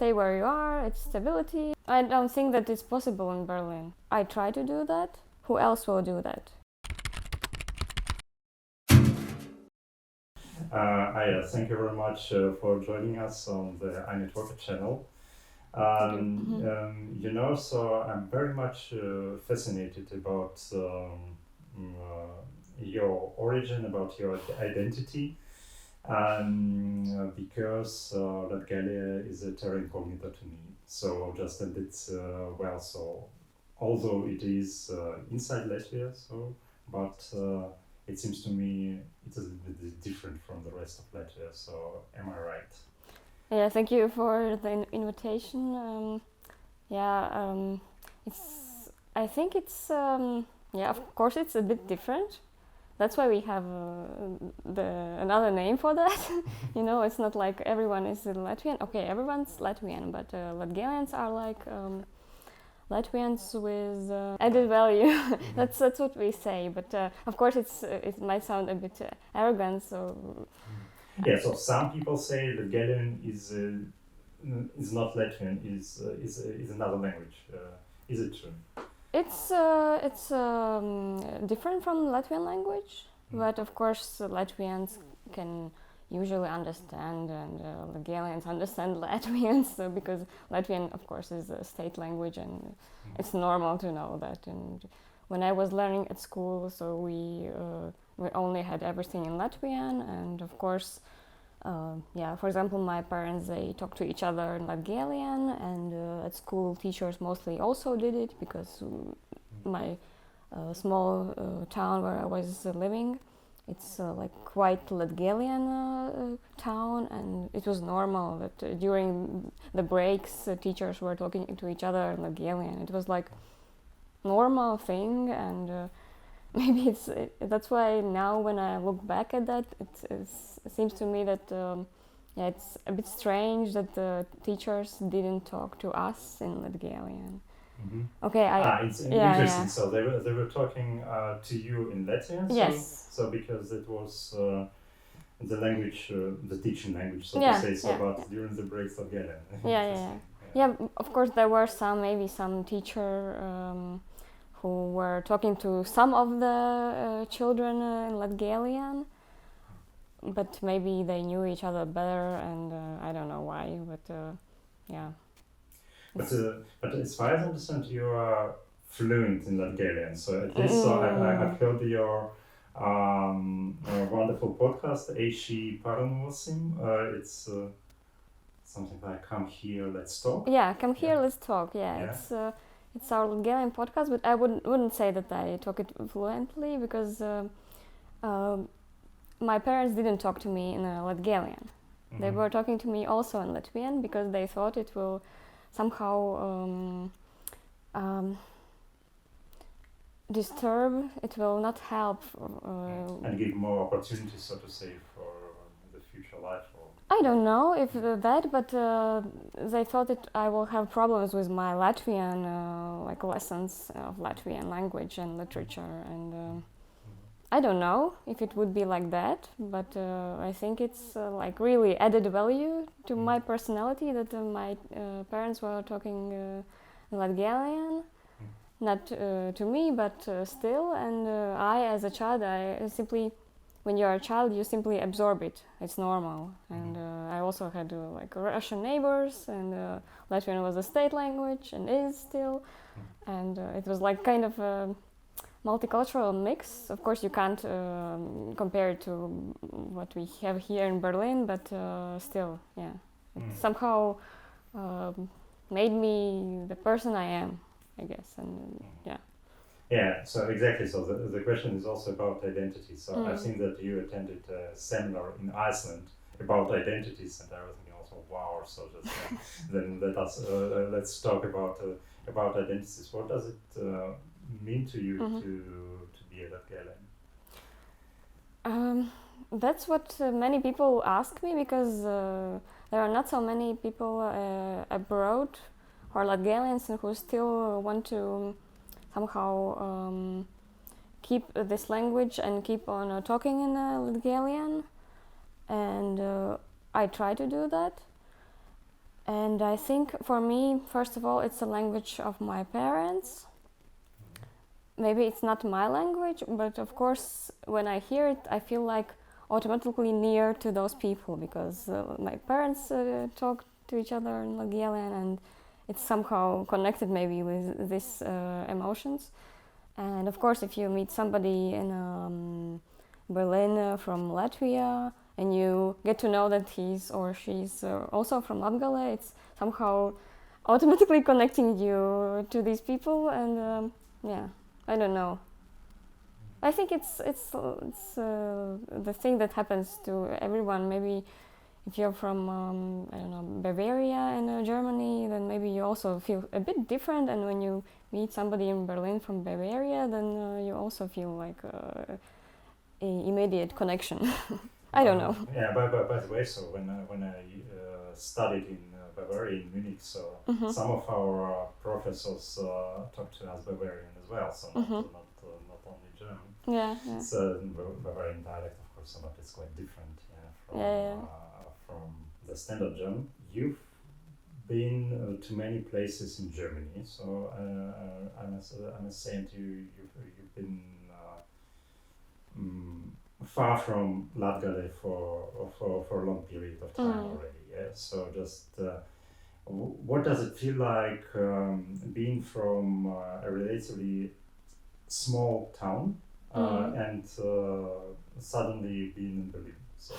stay where you are, it's stability. I don't think that it's possible in Berlin. I try to do that. Who else will do that? Ayya, thank you very much for joining us on the iNetworker channel. So I'm very much fascinated about your origin, about your identity, because Latgalia is a terra incognita to me. So just a bit, so although it is inside Latvia, but it seems to me it is a bit different from the rest of Latvia. So am I right? Yeah, thank you for the invitation. I think it's of course it's a bit different. That's why we have another name for that. It's not like everyone is Latvian. Okay, everyone's Latvian, but Latgalians are like Latvians with added value. That's what we say. But of course, it might sound a bit arrogant. So so some people say that Latgalian is not Latvian. Is another language. Is it true? It's different from Latvian language, but of course Latvians can usually understand, and Latgalians understand Latvians, because Latvian, of course, is a state language, and it's normal to know that. And when I was learning at school, so we only had everything in Latvian, and of course, for example, my parents, they talk to each other in Latgalian, and at school teachers mostly also did it, because my small town where I was living, it's like quite Latgalian town, and it was normal that during the breaks teachers were talking to each other in Latgalian. It was like normal thing, and maybe that's why now when I look back at that, it seems to me that it's a bit strange that the teachers didn't talk to us in Latgalian. Mm-hmm. Okay, it's interesting. So they were talking to you in Latvian. Yes. So because it was the language, the teaching language, so to say. But during the breaks of Latgalian. Yeah. Of course, there were some teacher who were talking to some of the children in Latgalian, but maybe they knew each other better, and I don't know why, but yeah. But as far as I understand, you are fluent in Latgalian, so at least I've heard your wonderful podcast, Parunuosim. It's something like "Come here, let's talk." Yeah, come here, let's talk. Yeah. It's our Latgalian podcast, but I wouldn't say that I talk it fluently, because my parents didn't talk to me in Latgalian. Mm-hmm. They were talking to me also in Latvian, because they thought it will somehow disturb, it will not help. And give more opportunities, so to say, for the future life. I don't know if that, but they thought that I will have problems with my Latvian lessons of Latvian language and literature, and I don't know if it would be like that, but I think it's really added value to my personality that my parents were talking Latgalian, not to me, but still, and I as a child, when you're a child, you simply absorb it. It's normal. And I also had Russian neighbors, and Latvian was a state language and is still. And it was kind of a multicultural mix. Of course, you can't compare it to what we have here in Berlin, but still, yeah. It somehow made me the person I am, I guess. And yeah. Yeah, so exactly. So the question is also about identity. So I've seen that you attended a seminar in Iceland about identities, and I was thinking also, wow. So just then let's talk about identities. What does it mean to you to be a Latgalian? That's what many people ask me, because there are not so many people abroad who are Latgalians and who still want to somehow keep this language and keep on talking in Latgalian, and I try to do that. And I think for me, first of all, it's the language of my parents. Maybe it's not my language, but of course, when I hear it, I feel like automatically near to those people because my parents talk to each other in Latgalian, and it's somehow connected maybe with these emotions. And of course, if you meet somebody in Berlin from Latvia, and you get to know that he's or she's also from Latgale, it's somehow automatically connecting you to these people, and yeah, I don't know. I think it's the thing that happens to everyone. Maybe if you're from I don't know, Bavaria in Germany, then maybe you also feel a bit different. And when you meet somebody in Berlin from Bavaria, then you also feel like a immediate connection. I don't know. Yeah, by the way, so when I studied in Bavaria in Munich, so some of our professors talked to us Bavarian as well, so not only German. Yeah. So Bavarian dialect, of course, but it's quite different from the standard German. You've been to many places in Germany, so I must say to you, you've been far from Latgale for a long period of time already. Yeah. So just what does it feel like being from a relatively small town and suddenly being in Berlin? So.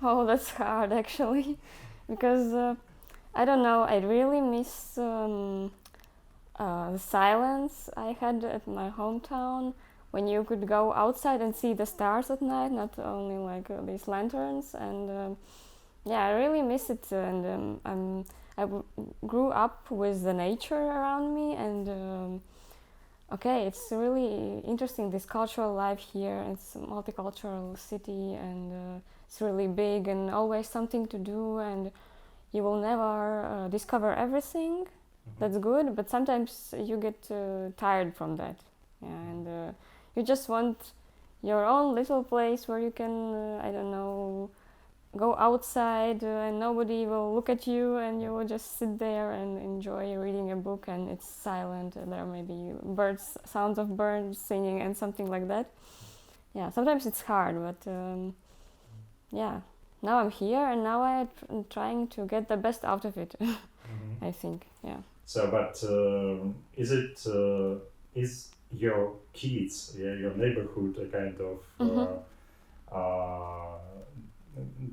Oh, that's hard actually, because I don't know. I really miss the silence I had at my hometown. When you could go outside and see the stars at night, not only like these lanterns, and yeah, I really miss it. And grew up with the nature around me, and okay, it's really interesting, this cultural life here. It's a multicultural city, and it's really big and always something to do, and you will never discover everything. That's good, but sometimes you get tired from that. Yeah, and you just want your own little place where you can, I don't know, go outside and nobody will look at you, and you will just sit there and enjoy reading a book, and it's silent, and there may be sounds of birds singing and something like that. Yeah, sometimes it's hard, but yeah, now I'm here and now I'm trying to get the best out of it. I think, yeah. So, but is your kids, your neighborhood, a kind of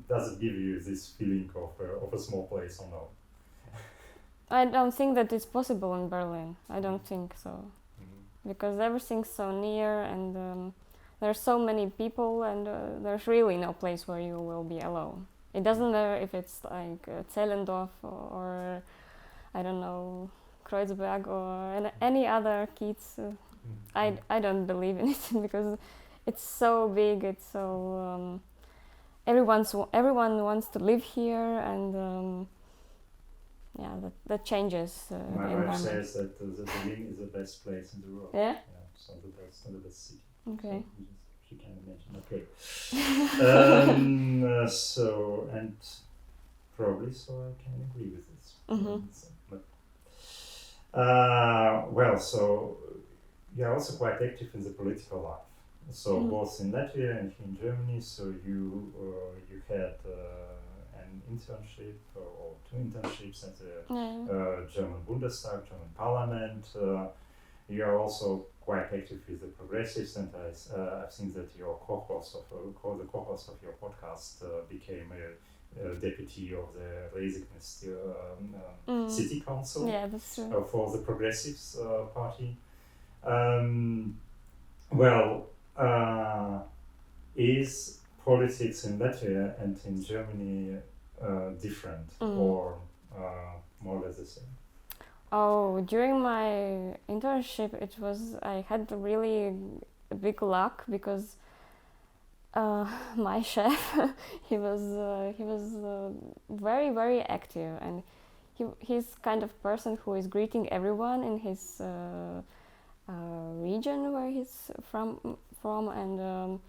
does it give you this feeling of a small place or no? I don't think that it's possible in Berlin. I don't think so, because everything's so near, and there's so many people, and there's really no place where you will be alone. It doesn't matter if it's like Zehlendorf or I don't know, Kreuzberg or any other kids. I don't believe in it because it's so big. It's so everyone wants to live here, and yeah, that changes. My wife says that Berlin is the best place in the world. Yeah. So the best city. Okay. So she can imagine. Okay. So and probably so I can agree with this. Well, so you are also quite active in the political life. So both in Latvia and in Germany. So you had an internship or two internships at the German Bundestag, German Parliament. You are also quite active with the progressives, and I've seen that your co-host of your podcast became a deputy of the Resignis city council. Yeah, that's true. For the Progressives party. Is politics in Latvia and in Germany different or more or less the same? Oh, during my internship, I had really big luck because my chef, he was very, very active, and he's kind of person who is greeting everyone in his region where he's from, and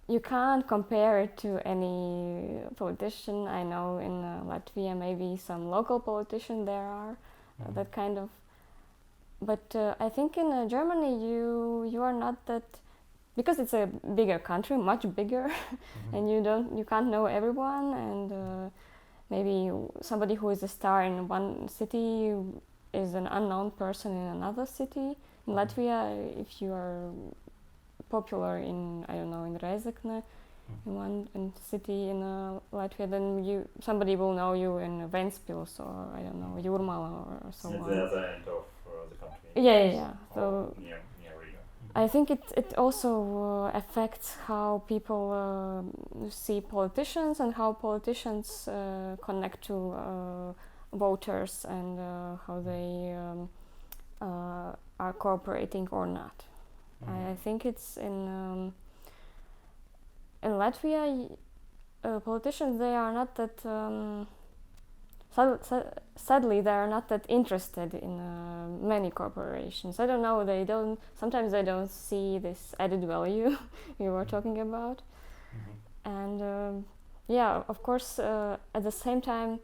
you can't compare it to any politician. I know in Latvia maybe some local politicians there are that kind of. But I think in Germany you are not that, because it's a bigger country, much bigger, and you can't know everyone, and maybe somebody who is a star in one city is an unknown person in another city. In Latvia, if you are popular in, I don't know, in Rezekne, in one city in Latvia, then somebody will know you in Ventspils or, I don't know, Jūrmala or so on. At the other end of the country. Yeah. So near Riga. I think it also affects how people see politicians and how politicians connect to voters and how they are cooperating or not. I think it's in Latvia, politicians, they are not that sadly they are not that interested in many corporations. I don't know, sometimes they don't see this added value you were talking about. And yeah, of course, at the same time,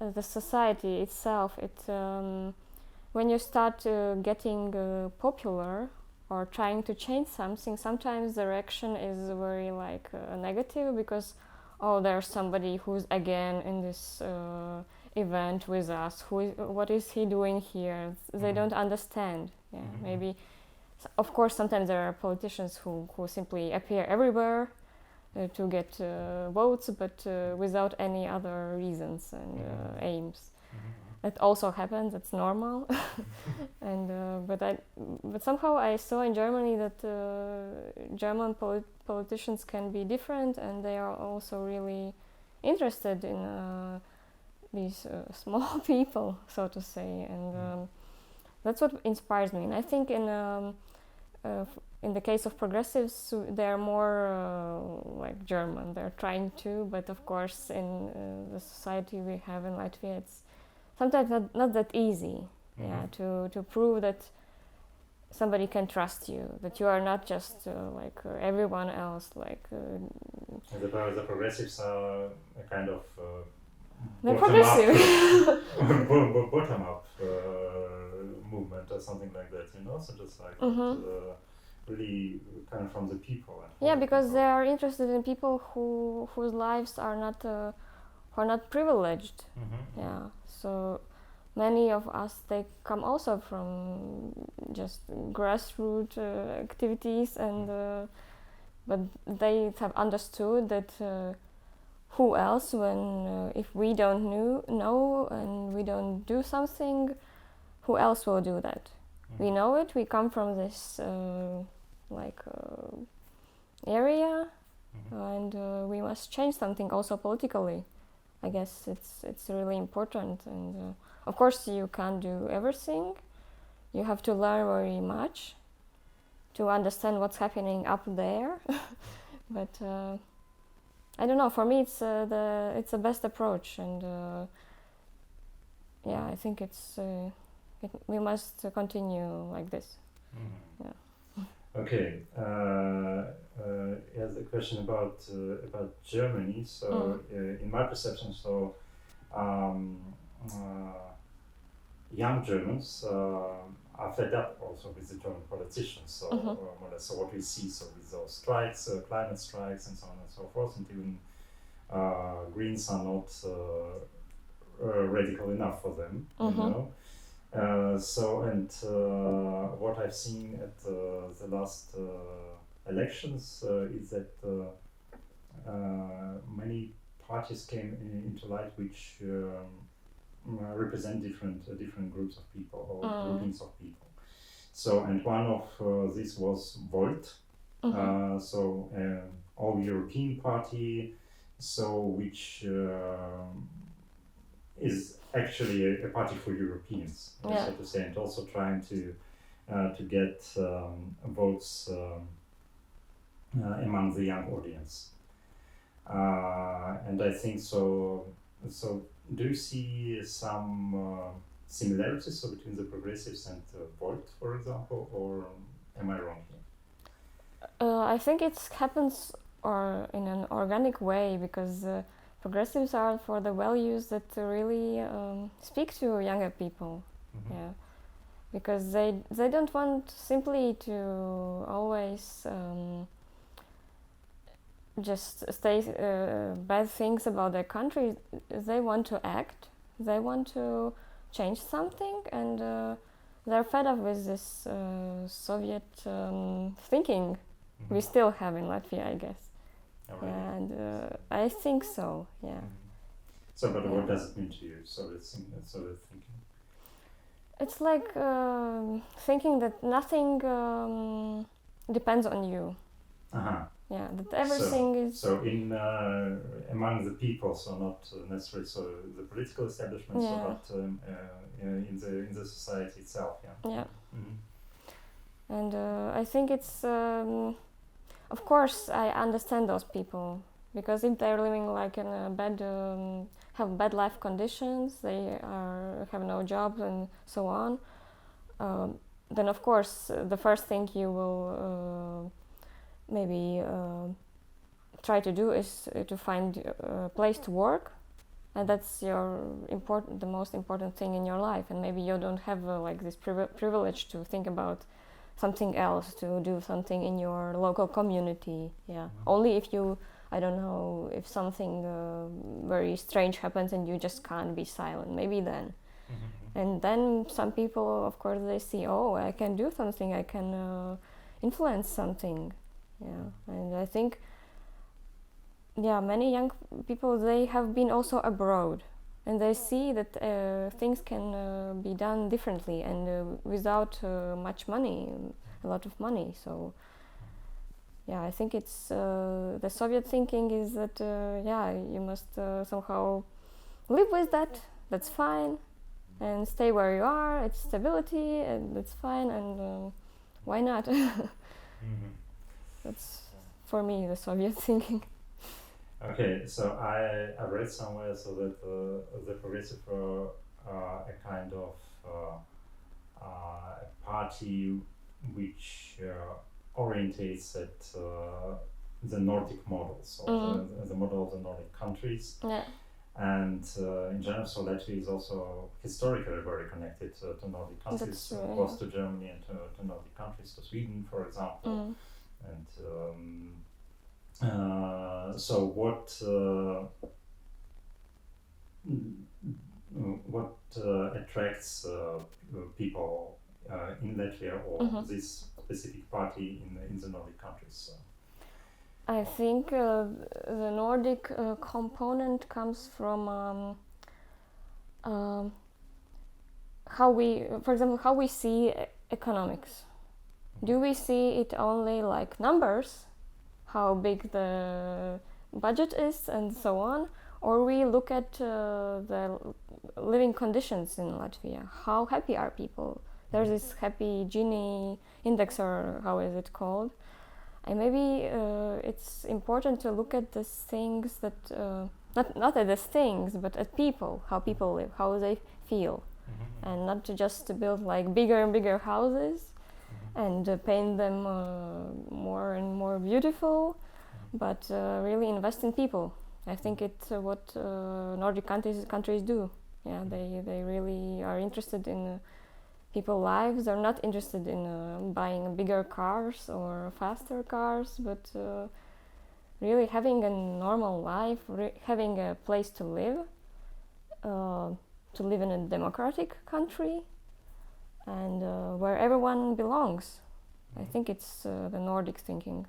the society itself, when you start getting popular or trying to change something, sometimes the reaction is very negative, because there's somebody who's again in this event with us. What is he doing here? They don't understand. Yeah, maybe. Of course, sometimes there are politicians who simply appear everywhere to get votes, but without any other reasons and aims. It also happens. It's normal. And but somehow I saw in Germany that German politicians can be different, and they are also really interested in these small people, so to say, and that's what inspires me. And I think in the case of progressives, they're more like German. They're trying to, but of course, in the society we have in Latvia, it's sometimes not that easy, to prove that somebody can trust you, that you are not just like everyone else. The progressives are a kind of bottom up movement or something like that, so just really kind of from the people. Because they are interested in people whose lives are not privileged. So many of us, they come also from just grassroots activities, and but they have understood that who else, when if we don't know and we don't do something, who else will do that? We know it. We come from this area, and we must change something also politically. I guess it's really important, and of course you can't do everything. You have to learn very much to understand what's happening up there. But I don't know. For me, it's the best approach, and I think we must continue like this. Yeah. Okay. Here's a question about Germany. So, in my perception, young Germans are fed up also with the German politicians. So, so what we see, with those strikes, climate strikes, and so on and so forth, and even Greens are not radical enough for them, what I've seen at the last elections is that many parties came into light which represent different groups of people or groupings of people. So, and one of this was Volt, all European party, which is actually a party for Europeans, so to say, and also trying to get votes among the young audience. And I think so. Do you see some similarities between the progressives and Volt, for example, or am I wrong here? I think it happens or in an organic way, because progressives are for the values that really speak to younger people. Yeah, because they don't want simply to always just say bad things about their country. They want to act. They want to change something, and they're fed up with this Soviet thinking we still have in Latvia, I guess. Alright. And I think so. Yeah. So, but what does it mean to you? Soviet thinking. It's like thinking that nothing depends on you. Yeah, that everything is. So in among the people, so not necessarily the political establishment, but in the society itself. Yeah. Yeah. And I think it's. Of course, I understand those people, because if they're living like in a bad, have bad life conditions, they have no job and so on, then of course the first thing you will maybe try to do is to find a place to work, and that's the most important thing in your life. And maybe you don't have like this privilege to think about something else, to do something in your local community. Yeah. Only if you, I don't know, if something very strange happens and you just can't be silent, maybe then. And then some people, of course, they see, oh, I can do something, I can influence something. Yeah. And I think, many young people, they have been also abroad, and they see that things can be done differently and without much money, a lot of money. So I think it's the Soviet thinking is that you must somehow live with that, that's fine, and stay where you are, it's stability, and that's fine, and why not? That's for me the Soviet thinking. Okay, so I read somewhere so that the progressive are a kind of a party which orientates at the Nordic models, or the model of the Nordic countries. Yeah. And in general, so Latvia is also historically very connected to Nordic countries, of course, to Germany and to Nordic countries, to Sweden, for example. And so what attracts people in Latvia or this specific party in the Nordic countries? I think the Nordic component comes from how we see economics. Do we see it only like numbers, how big the budget is and so on, or we look at the living conditions in Latvia? How happy are people? There's this happy Gini index, or how is it called? And maybe it's important to look at these things that not at the things, but at people, how people live, how they feel, and not to just to build like bigger and bigger houses and paint them more and more beautiful, but really invest in people. I think it's what Nordic countries do. Yeah, they really are interested in people's lives. They're not interested in buying bigger cars or faster cars, but really having a normal life, having a place to live in a democratic country, and where everyone belongs. I think it's the Nordic thinking.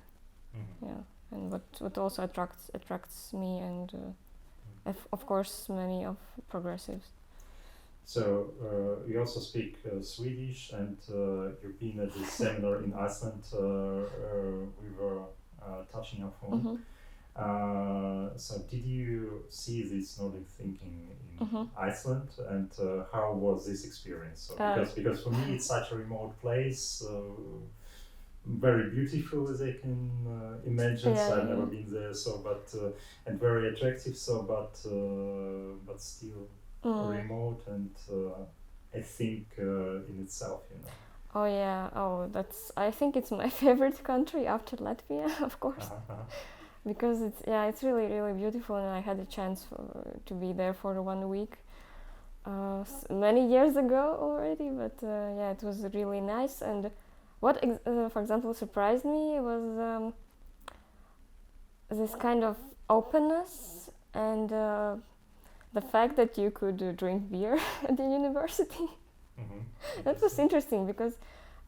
Yeah, and what also attracts me, and of course many of progressives. So you also speak Swedish, and you've been at this seminar in Iceland. We were touching upon. So did you see this Nordic thinking in Iceland, and how was this experience? So, because for me it's such a remote place, very beautiful as I can imagine. So I've never been there, and very attractive. So but still remote, and I think in itself, Oh yeah, I think it's my favorite country after Latvia, of course. because it's really really beautiful, and I had a chance to be there for 1 week many years ago already, but it was really nice. And what for example surprised me was this kind of openness and the fact that you could drink beer at the university. That was interesting because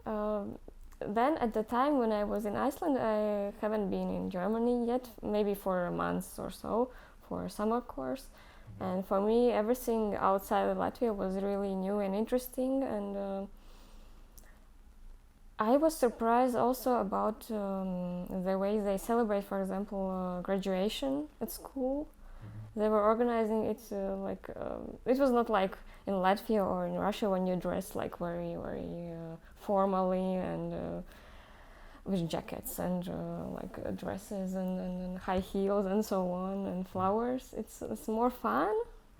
then at the time when I was in Iceland, I haven't been in Germany yet, maybe for a month or so for a summer course. And for me, everything outside of Latvia was really new and interesting. And I was surprised also about the way they celebrate, for example, graduation at school. They were organizing it it was not like in Latvia or in Russia when you dress like very, very formally and with jackets and dresses and high heels and so on and flowers. It's more fun.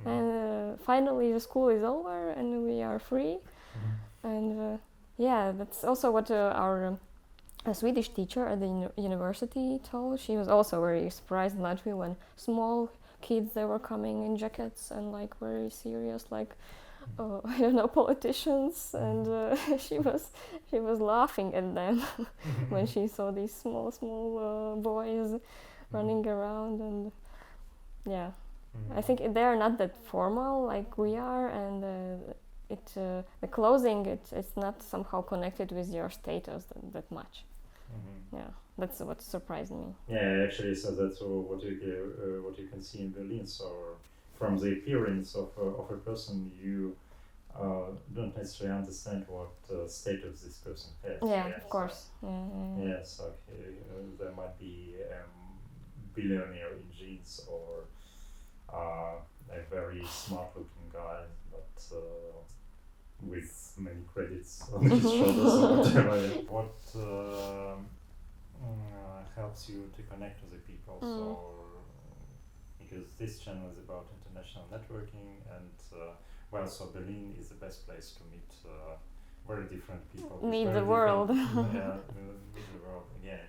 And finally the school is over and we are free. And that's also what our Swedish teacher at the university told. She was also very surprised in Latvia when small kids, they were coming in jackets and like very serious, like I don't know, politicians, and she was laughing at them when she saw these small boys running around. And I think they are not that formal like we are, and the clothing it's not somehow connected with your status that much. That's what surprised me. Yeah, actually, so that's what you can see in Berlin. So from the appearance of a person, you don't necessarily understand what status this person has. Of course. Yes, okay. There might be a billionaire in jeans or a very smart-looking guy, but with many credits on his shoulders or whatever. What helps you to connect with the people? So, because this channel is about international networking, and so Berlin is the best place to meet very different people. Meet the world. Meet the world again.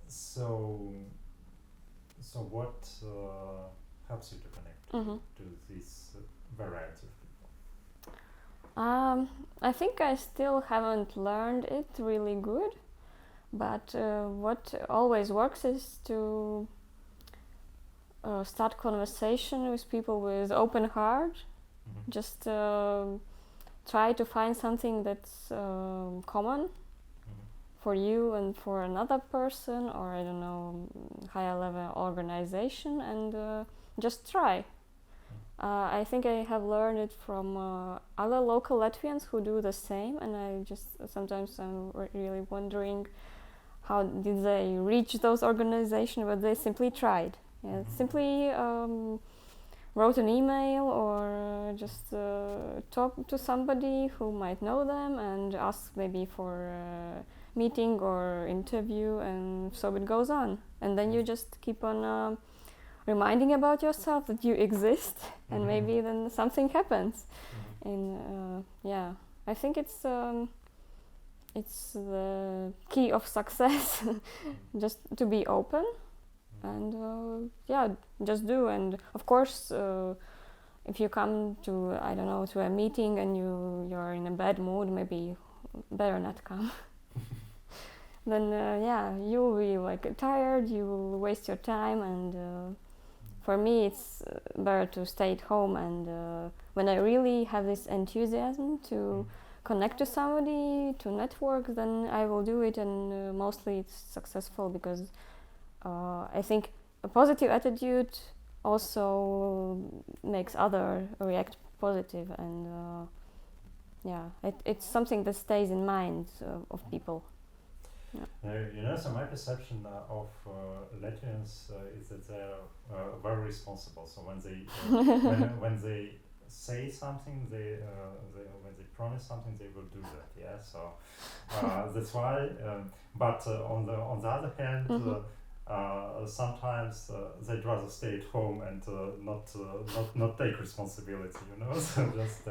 So what helps you to connect to this variety of people? I think I still haven't learned it really good, but what always works is to start conversation with people with open heart. Just try to find something that's common for you and for another person, or I don't know, higher level organization, and just try. I think I have learned it from other local Latvians who do the same, and I just sometimes I'm really wondering how did they reach those organizations, but they simply tried. Simply wrote an email or just talk to somebody who might know them and ask maybe for a meeting or interview, and so it goes on. And then you just keep on reminding about yourself that you exist, and maybe then something happens. And I think it's the key of success, just to be open. And just do. And of course, if you come to to a meeting and you're in a bad mood, maybe better not come. Then you'll be like tired, you will waste your time, and for me it's better to stay at home. And when I really have this enthusiasm to connect to somebody, to network, then I will do it, and mostly it's successful because I think a positive attitude also makes others react positive, and it's something that stays in mind of people. So my perception of Latvians is that they're very responsible. So when they when they say something, when they promise something, they will do that. Yeah. So that's why. But on the other hand. Sometimes they'd rather stay at home and not take responsibility, So just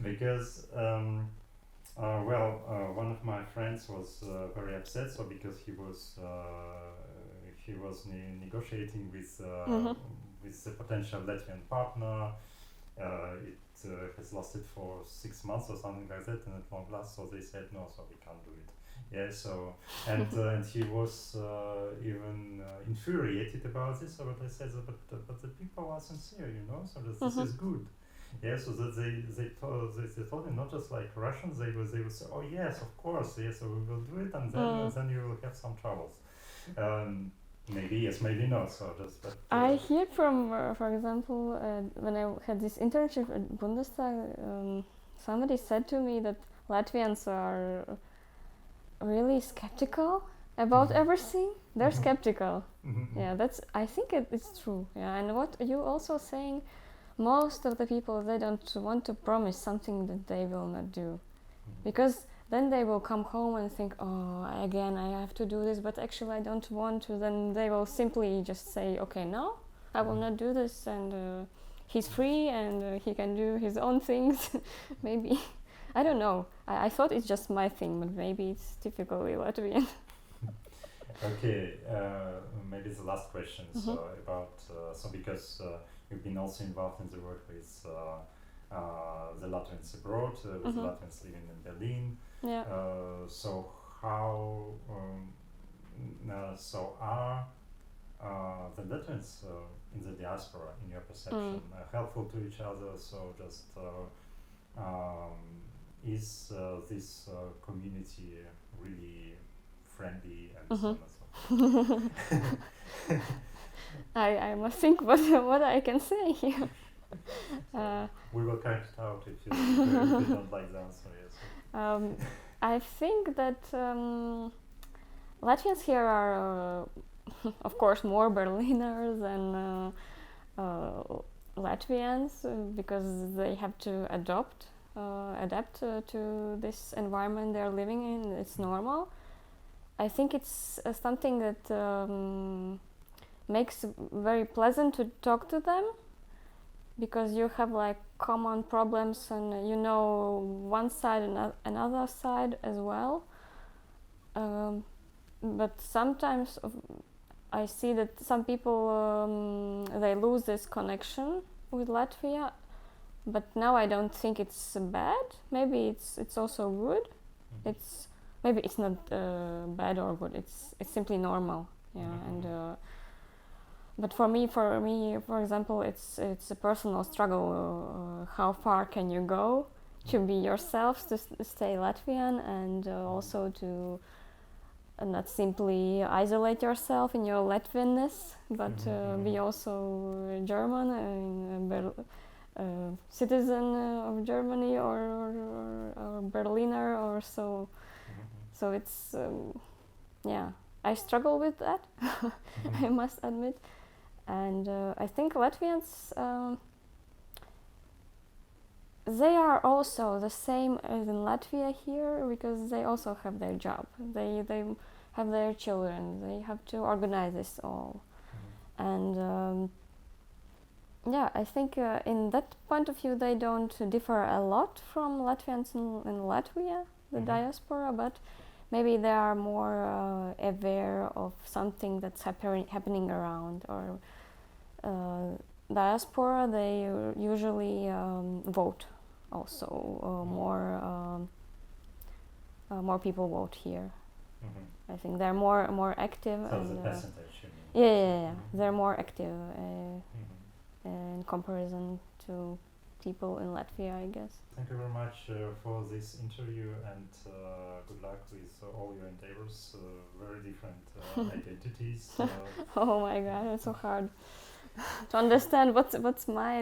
because one of my friends was very upset, so because he was negotiating with a potential Latvian partner. It has lasted for 6 months or something like that, and at long last, so they said no, so we can't do it. Yeah, so and he was even infuriated about this. But I said, but the people are sincere, you know. So this is good. Yeah, so that they told him, not just like Russians. They will say, oh yes, of course, yes, so we will do it, and then you will have some troubles. Maybe yes, maybe not. So just. But, I hear from, for example, when I had this internship at Bundestag, somebody said to me that Latvians are really skeptical about everything. They're skeptical. Yeah, I think it's true. Yeah, and what you also saying, most of the people, they don't want to promise something that they will not do, because then they will come home and think, oh, again I have to do this, but actually I don't want to. Then they will simply just say, okay, no, I will not do this, and he's free and he can do his own things. Maybe. I don't know. I thought it's just my thing, but maybe it's typically Latvian. Okay, maybe the last question. So about because you've been also involved in the work with the Latvians abroad, with the Latvians living in Berlin. Yeah. So how so are the Latvians in the diaspora, in your perception, helpful to each other? So just is this community really friendly and so on and so on? I must think what I can say here. We will cut it out if you don't like the answer. Yes. I think that Latvians here are, of course, more Berliners than Latvians, because they have to adapt to this environment they're living in. It's normal. I think it's something that makes very pleasant to talk to them, because you have like common problems and you know one side and another side as well. But sometimes I see that some people they lose this connection with Latvia. But now I don't think it's bad. Maybe it's also good. Maybe it's not bad or good. It's simply normal. Yeah. And but for me, for example, it's a personal struggle. How far can you go to be yourself, to stay Latvian, and also to not simply isolate yourself in your Latvianness, but be also German and citizen of Germany or Berliner or so. So it's yeah, I struggle with that. I must admit. And I think Latvians, they are also the same as in Latvia here, because they also have their job. They have their children. They have to organize this all. And yeah, I think in that point of view they don't differ a lot from Latvians in Latvia, the diaspora, but maybe they are more aware of something that's happening around. Or diaspora, they usually vote also. More people vote here. I think they're more active. So and, the percentage, you mean? Yeah. They're more active in comparison to people in Latvia, I guess. Thank you very much for this interview, and good luck with all your endeavors. Very different identities. Oh my God, it's so hard to understand what's mine.